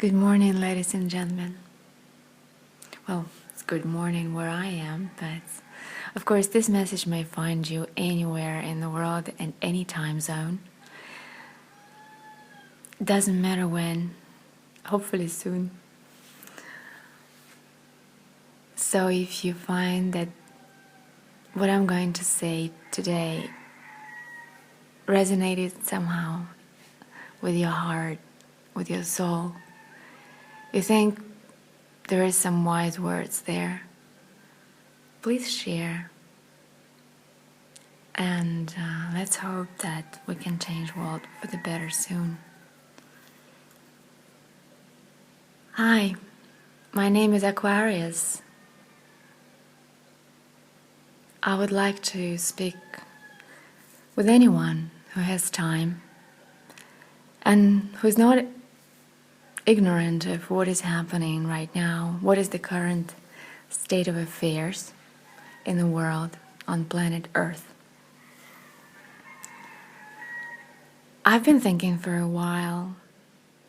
Good morning, ladies and gentlemen. Well, it's good morning where I am, but of course, this message may find you anywhere in the world and any time zone. It doesn't matter when, hopefully soon. So, if you find that what I'm going to say today resonated somehow with your heart, with your soul, you think there is some wise words there, please share. And let's hope that we can change the world for the better soon. Hi, my name is Aquarius. I would like to speak with anyone who has time and who is not ignorant of what is happening right now, what is the current state of affairs in the world on planet Earth. I've been thinking for a while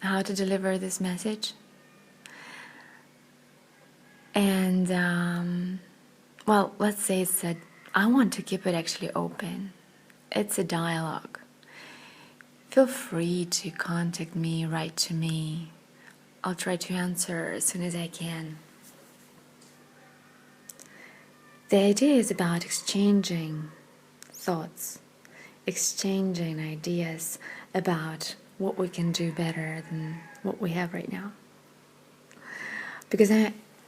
how to deliver this message. And, well, let's say it's that I want to keep it actually open. It's a dialogue. Feel free to contact me, write to me. I'll try to answer as soon as I can. The idea is about exchanging thoughts, exchanging ideas about what we can do better than what we have right now. Because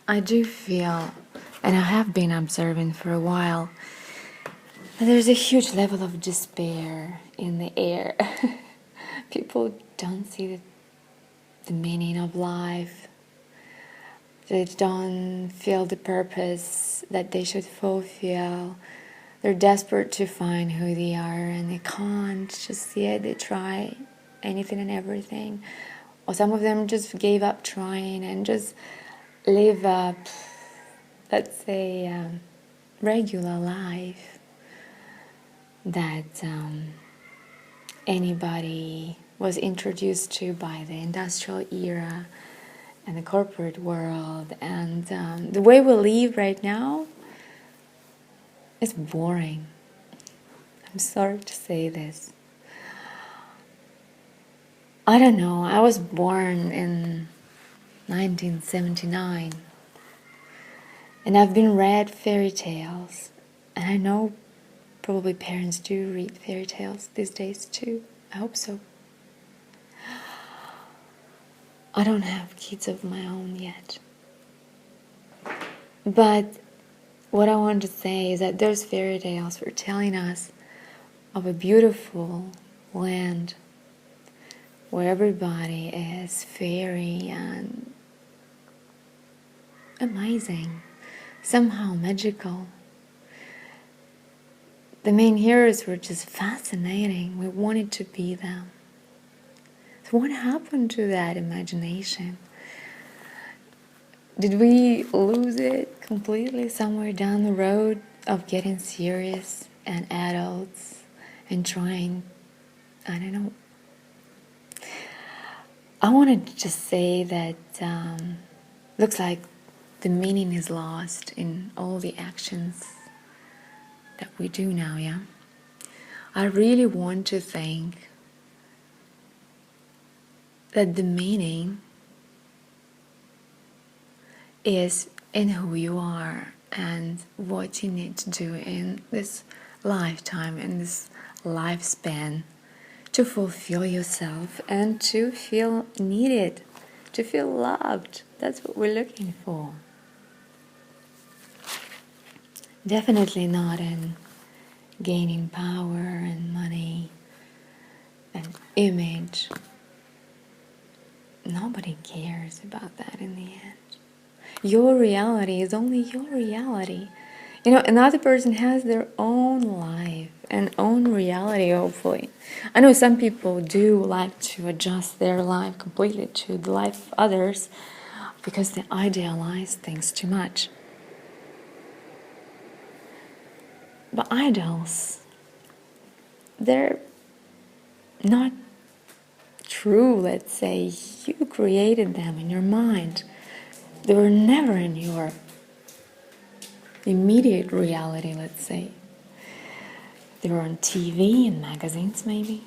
I do feel, and I have been observing for a while, that there's a huge level of despair in the air. People don't see the meaning of life. They don't feel the purpose that they should fulfill. They're desperate to find who they are and they can't just see it. They try anything and everything. Or some of them just gave up trying and just live a, let's say, regular life that anybody was introduced to by the industrial era and the corporate world. And the way we live right now is boring. I'm sorry to say this. I don't know, I was born in 1979 and I've been read fairy tales, and I know probably parents do read fairy tales these days too. I hope so. I don't have kids of my own yet. But what I want to say is that those fairy tales were telling us of a beautiful land where everybody is fairy and amazing, somehow magical. The main heroes were just fascinating. We wanted to be them. So what happened to that imagination? Did we lose it completely somewhere down the road of getting serious and adults and trying, I don't know. I wanted to just say that looks like the meaning is lost in all the actions that we do now, yeah? I really want to think that the meaning is in who you are and what you need to do in this lifetime, in this lifespan, to fulfill yourself and to feel needed, to feel loved. That's what we're looking for. Definitely not in gaining power and money and image. Nobody cares about that in the end. Your reality is only your reality. You know, another person has their own life and own reality, hopefully. I know some people do like to adjust their life completely to the life of others because they idealize things too much. But idols, they're not true, let's say. You created them in your mind. They were never in your immediate reality, let's say. They were on TV and magazines, maybe.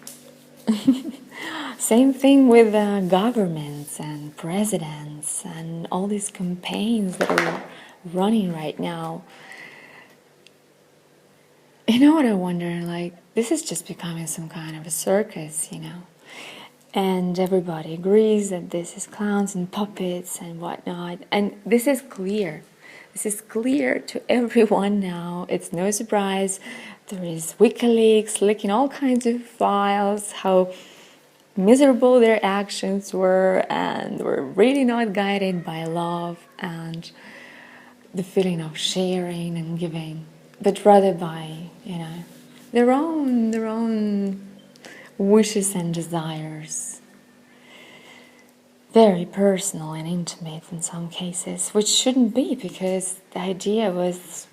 Same thing with governments and presidents and all these campaigns that are running right now. You know what I wonder? Like, this is just becoming some kind of a circus, you know? And everybody agrees that this is clowns and puppets and whatnot. And this is clear. This is clear to everyone now. It's no surprise. There is WikiLeaks leaking all kinds of files, how miserable their actions were, and were really not guided by love and the feeling of sharing and giving, but rather by, you know, their own wishes and desires. Very personal and intimate in some cases, which shouldn't be, because the idea was,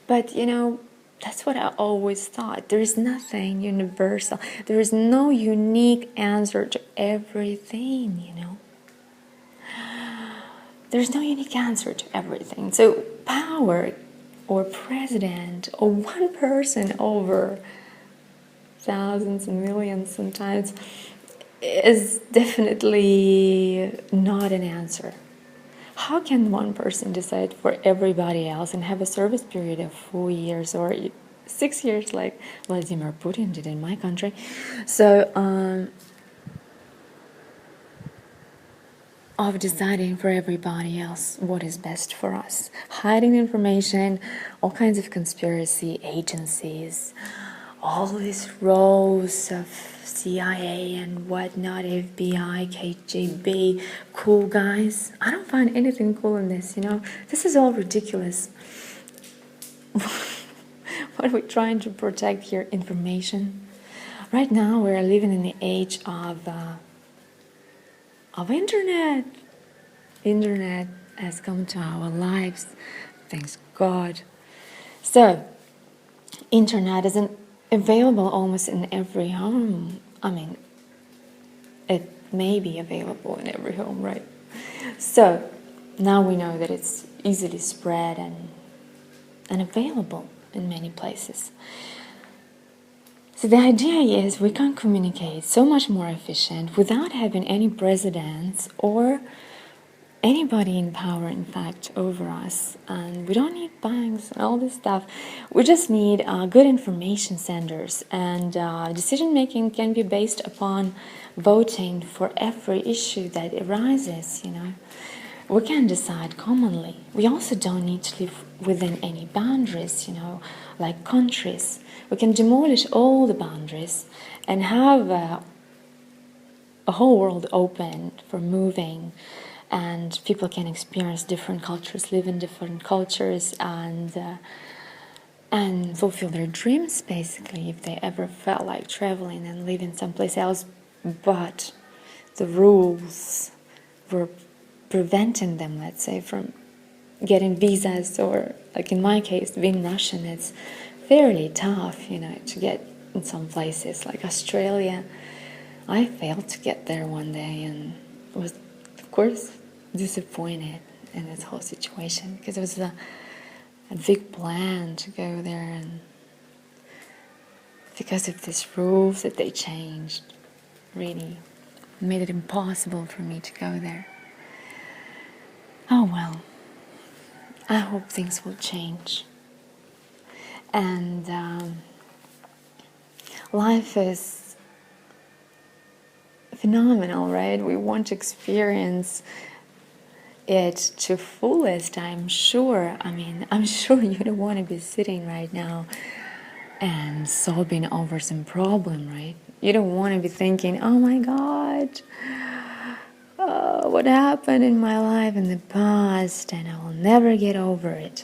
but you know, that's what I always thought. There is nothing universal. There is no unique answer to everything, you know. There's no unique answer to everything. So power or president or one person over thousands and millions sometimes is definitely not an answer. How can one person decide for everybody else and have a service period of 4 years or 6 years like Vladimir Putin did in my country? So, of deciding for everybody else what is best for us. Hiding information, all kinds of conspiracy agencies, all these rows of CIA and whatnot, FBI, KGB, cool guys. I don't find anything cool in this, you know. This is all ridiculous. What are we trying to protect here? Information. Right now we're living in the age of internet. Internet has come to our lives, thanks God. So, internet isn't available almost in every home. I mean, it may be available in every home, right? So, now we know that it's easily spread and available in many places. So the idea is we can communicate so much more efficient without having any presidents or anybody in power, in fact, over us. And we don't need banks and all this stuff. We just need good information centers, and decision making can be based upon voting for every issue that arises, you know. We can decide commonly. We also don't need to live within any boundaries, you know, like countries. We can demolish all the boundaries and have a whole world open for moving, and people can experience different cultures, live in different cultures, and fulfill their dreams, basically, if they ever felt like traveling and living someplace else. But the rules were preventing them, let's say, from getting visas, or like in my case, being Russian, it's fairly tough, you know, to get in some places like Australia. I failed to get there one day and was, of course, disappointed in this whole situation, because it was a big plan to go there, and because of these rules that they changed, really made it impossible for me to go there. Oh well, I hope things will change. And life is phenomenal, right? We want to experience it to fullest, I'm sure. I mean, I'm sure you don't want to be sitting right now and sobbing over some problem, right? You don't want to be thinking, oh my God, what happened in my life in the past, and I will never get over it.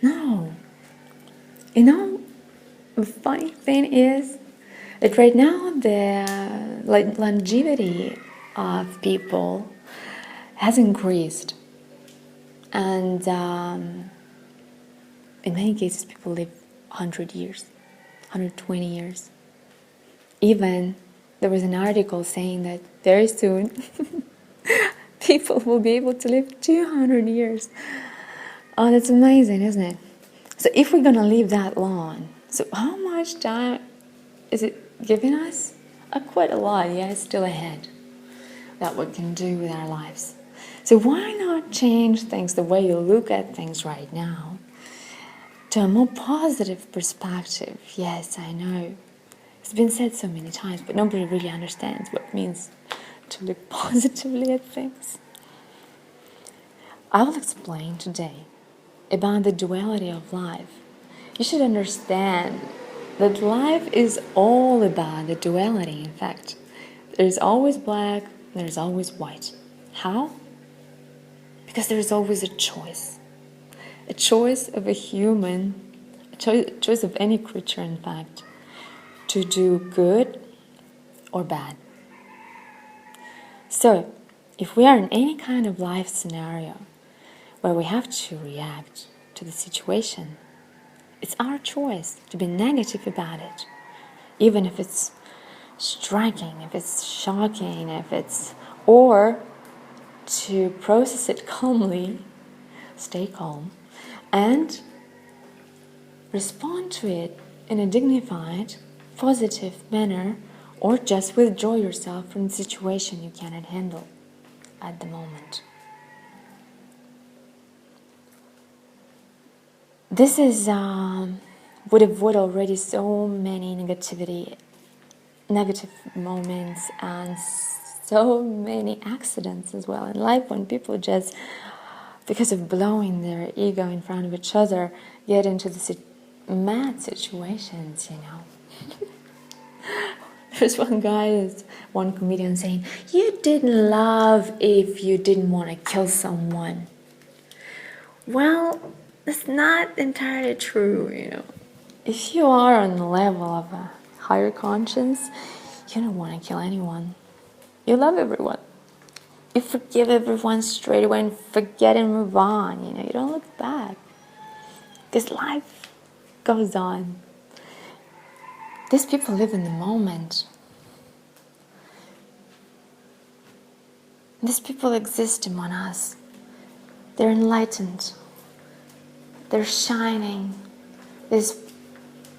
No. You know, the funny thing is that right now the longevity of people has increased, and in many cases people live 100 years, 120 years, even there was an article saying that very soon people will be able to live 200 years. Oh, that's amazing, isn't it? So if we're going to live that long, so how much time is it giving us? Quite a lot, yeah, it's still ahead that we can do with our lives. So why not change things, the way you look at things right now, to a more positive perspective? Yes, I know. It's been said so many times, but nobody really understands what it means to look positively at things. I will explain today about the duality of life. You should understand that life is all about the duality, in fact. There's always black, there's always white. How? Because there's always a choice. A choice of a human, a choice of any creature, in fact, to do good or bad. So, if we are in any kind of life scenario where we have to react to the situation, it's our choice to be negative about it, even if it's striking, if it's shocking, or to process it calmly, stay calm, and respond to it in a dignified, positive manner, or just withdraw yourself from the situation you cannot handle at the moment. This is would avoid already so many negative moments and so many accidents as well in life, when people just, because of blowing their ego in front of each other, get into the mad situations, you know. There's one comedian saying, "You didn't love if you didn't want to kill someone." Well, that's not entirely true, you know. If you are on the level of a higher conscience, you don't want to kill anyone. You love everyone. You forgive everyone straight away and forget and move on, you know. You don't look back. Because life goes on. These people live in the moment. These people exist among us. They're enlightened. They're shining. This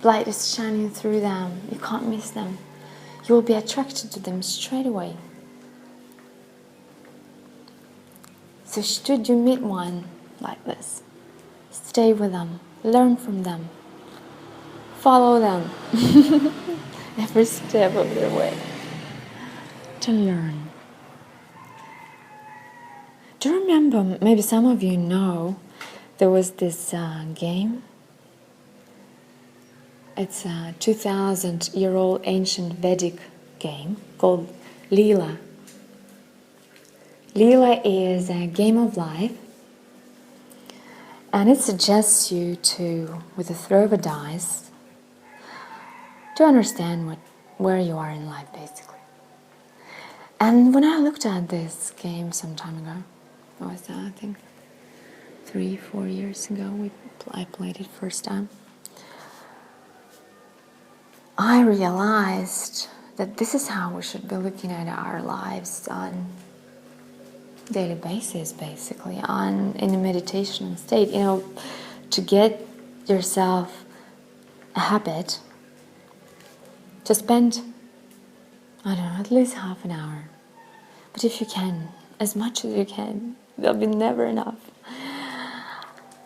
light is shining through them. You can't miss them. You will be attracted to them straight away. So should you meet one like this, stay with them, learn from them, follow them every step of their way to learn. Do you remember, maybe some of you know, there was this game. It's a 2,000-year-old ancient Vedic game called Leela. Leela is a game of life, and it suggests you to, with a throw of a dice, to understand where you are in life, basically. And when I looked at this game some time ago, it was I think 3-4 years ago, I played it first time, I realized that this is how we should be looking at our lives on a daily basis, basically, in a meditation state. You know, to get yourself a habit to spend, I don't know, at least half an hour. But if you can, as much as you can, there'll be never enough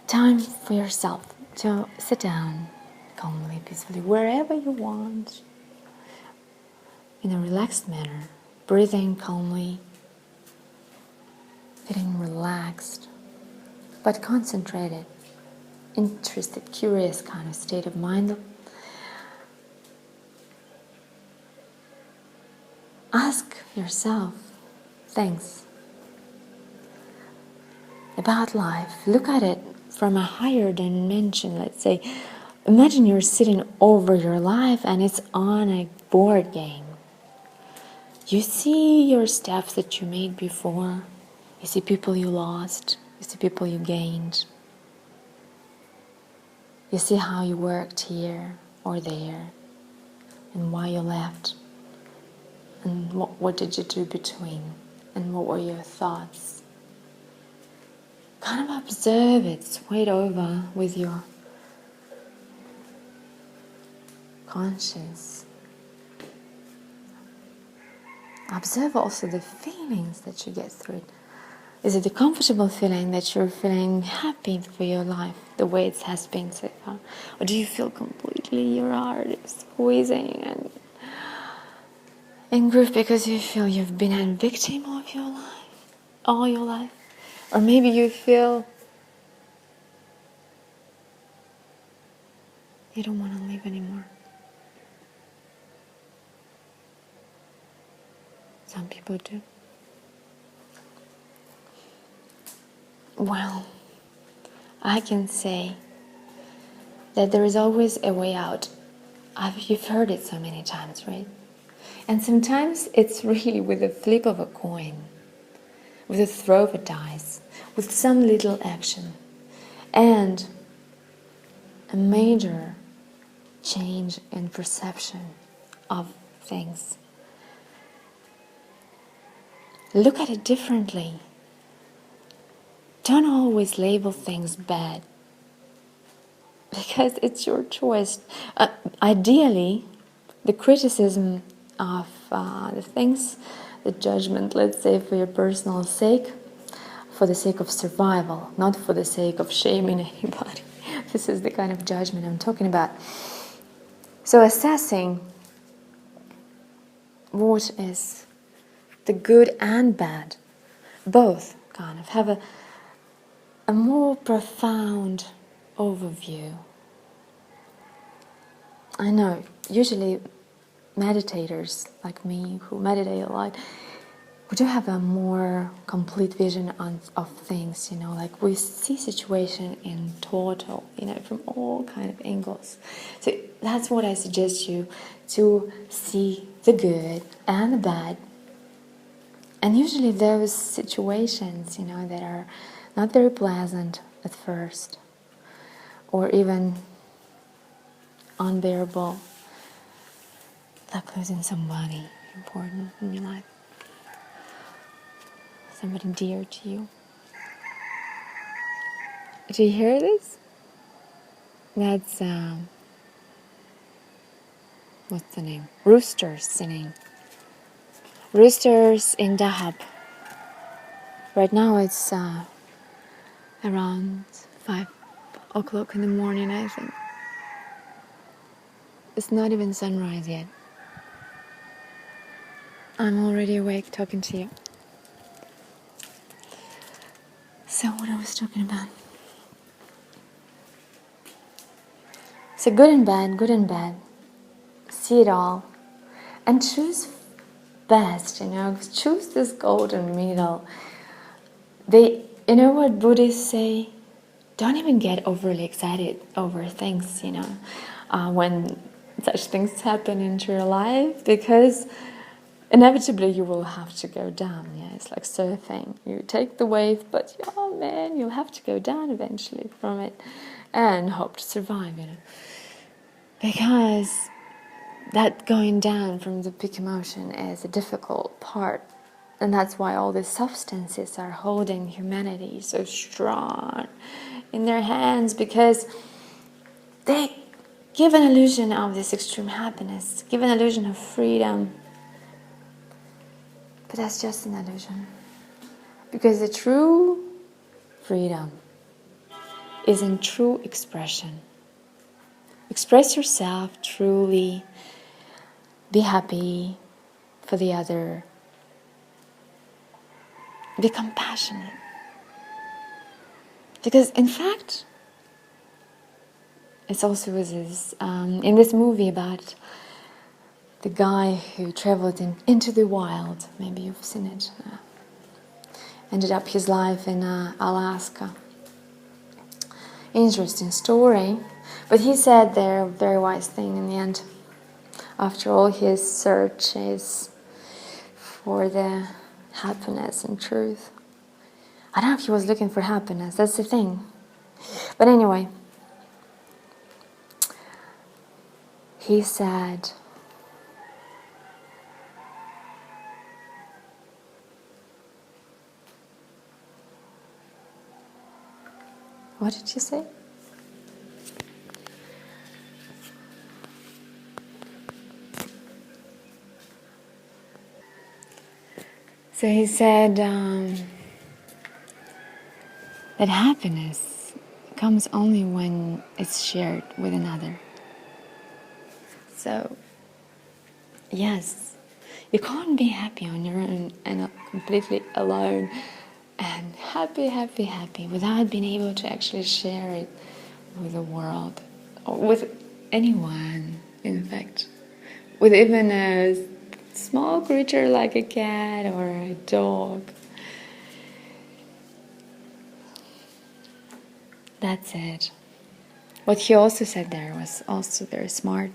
time for yourself to sit down calmly, peacefully, wherever you want, in a relaxed manner, breathing calmly, feeling relaxed, but concentrated, interested, curious kind of state of mind. Ask yourself things about life. Look at it from a higher dimension. Let's say, imagine you're sitting over your life and it's on a board game. You see your steps that you made before. You see people you lost. You see people you gained. You see how you worked here or there and why you left. And what did you do between? And what were your thoughts? Kind of observe it, sway it over with your conscious. Observe also the feelings that you get through it. Is it a comfortable feeling that you're feeling happy for your life, the way it has been so far? Or do you feel completely your heart is squeezing and in grief because you feel you've been a victim of your life, all your life? Or maybe you feel you don't want to live anymore. Some people do. Well, I can say that there is always a way out. You've heard it so many times, right? And sometimes it's really with a flip of a coin, with a throw of a dice, with some little action, and a major change in perception of things. Look at it differently. Don't always label things bad, because it's your choice. Ideally, the criticism of the things, the judgment, let's say, for your personal sake, for the sake of survival, not for the sake of shaming anybody. This is the kind of judgment I'm talking about. So assessing what is the good and bad, both kind of have a more profound overview. I know, usually meditators like me who meditate a lot, we do have a more complete vision of things, like we see situation in total, from all kind of angles. So that's what I suggest you, to see the good and the bad. And usually those situations, that are not very pleasant at first, or even unbearable, like losing somebody important in your life, somebody dear to you. Do you hear this? That's, what's the name? Roosters singing. Roosters in Dahab. Right now it's around 5 o'clock in the morning, I think. It's not even sunrise yet. I'm already awake talking to you. So what I was talking about. So good and bad. See it all. And choose best, choose this golden middle. What Buddhists say? Don't even get overly excited over things, when such things happen into your life, because inevitably you will have to go down. It's like surfing. You take the wave, but you'll have to go down eventually from it and hope to survive, because that going down from the peak emotion is a difficult part. And that's why all these substances are holding humanity so strong in their hands, because they give an illusion of this extreme happiness, give an illusion of freedom. But that's just an illusion. Because the true freedom is in true expression. Express yourself truly. Be happy for the other. Be compassionate. Because in fact, it's also in this movie about the guy who traveled into the wild. Maybe you've seen it. Ended up his life in Alaska. Interesting story. But he said there a very wise thing in the end. After all his searches for the happiness and truth. I don't know if he was looking for happiness, that's the thing. But anyway, he said, What did you say? So he said that happiness comes only when it's shared with another. So, yes, you can't be happy on your own and completely alone and happy without being able to actually share it with the world or with anyone, in fact, with even a small creature like a cat or a dog. That's it. What he also said there was also very smart,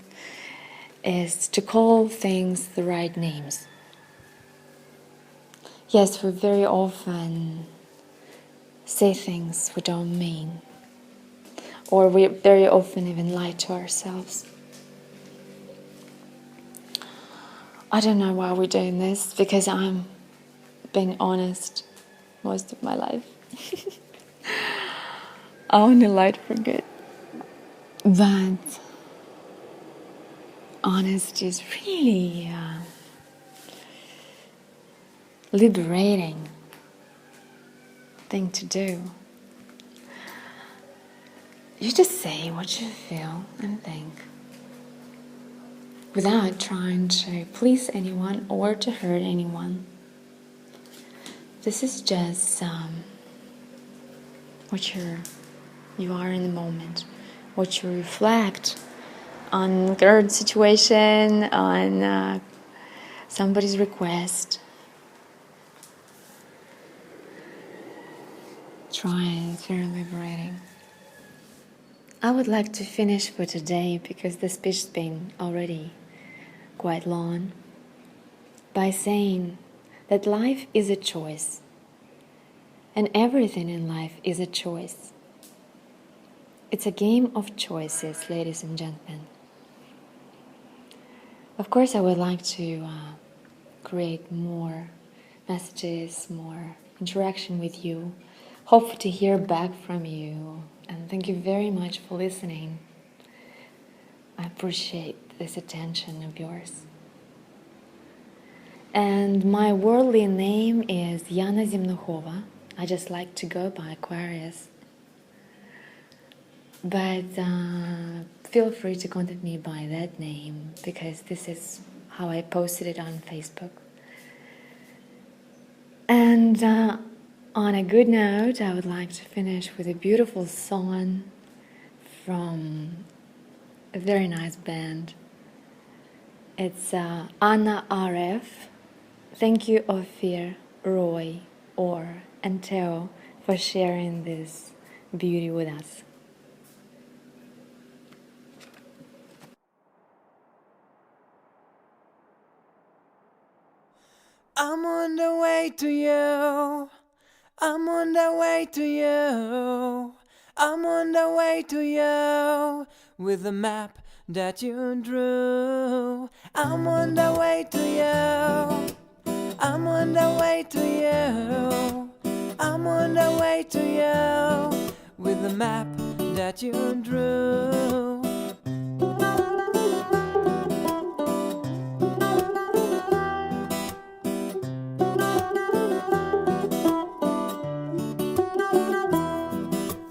is to call things the right names. Yes, we very often say things we don't mean, or we very often even lie to ourselves. I don't know why we're doing this, because I'm being honest most of my life. I only lied for good. But honesty is really liberating thing to do. You just say what you feel and think without trying to please anyone or to hurt anyone. This is just what you are in the moment, what you reflect on current situation, on somebody's request. Try it, it's very liberating. I would like to finish for today, because the speech has been already quite long, by saying that life is a choice, and everything in life is a choice. It's a game of choices, ladies and gentlemen. Of course, I would like to create more messages, more interaction with you. Hope to hear back from you, and thank you very much for listening. I appreciate this attention of yours. And my worldly name is Yana Zemnukhova. I just like to go by Aquarius. But feel free to contact me by that name, because this is how I posted it on Facebook. And on a good note, I would like to finish with a beautiful song from a very nice band. It's Anna RF. Thank you, Ophir, Roy, Or, and Theo for sharing this beauty with us. I'm on the way to you. I'm on the way to you. I'm on the way to you with the map that you drew. I'm on the way to you. I'm on the way to you. I'm on the way to you with the map that you drew.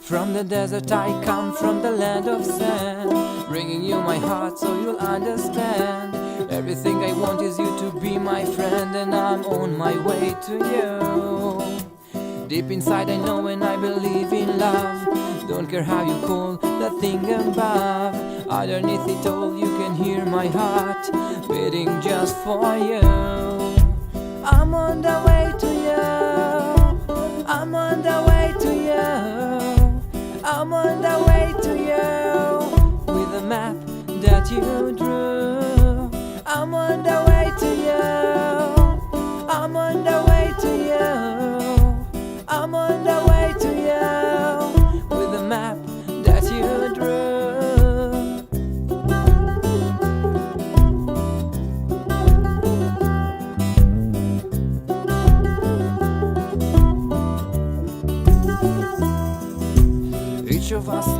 From the desert I come, from the land of sand, bringing you my heart so you'll understand. Everything I want is you to be my friend, and I'm on my way to you. Deep inside I know and I believe in love. Don't care how you call that thing above. Underneath it all you can hear my heart beating just for you. I'm on the way to you. I'm on the way to you. I'm on the way to you with a map that you drew. I'm on the way to you. I'm on the way to you. I'm on the way to you with a map that you drew. of us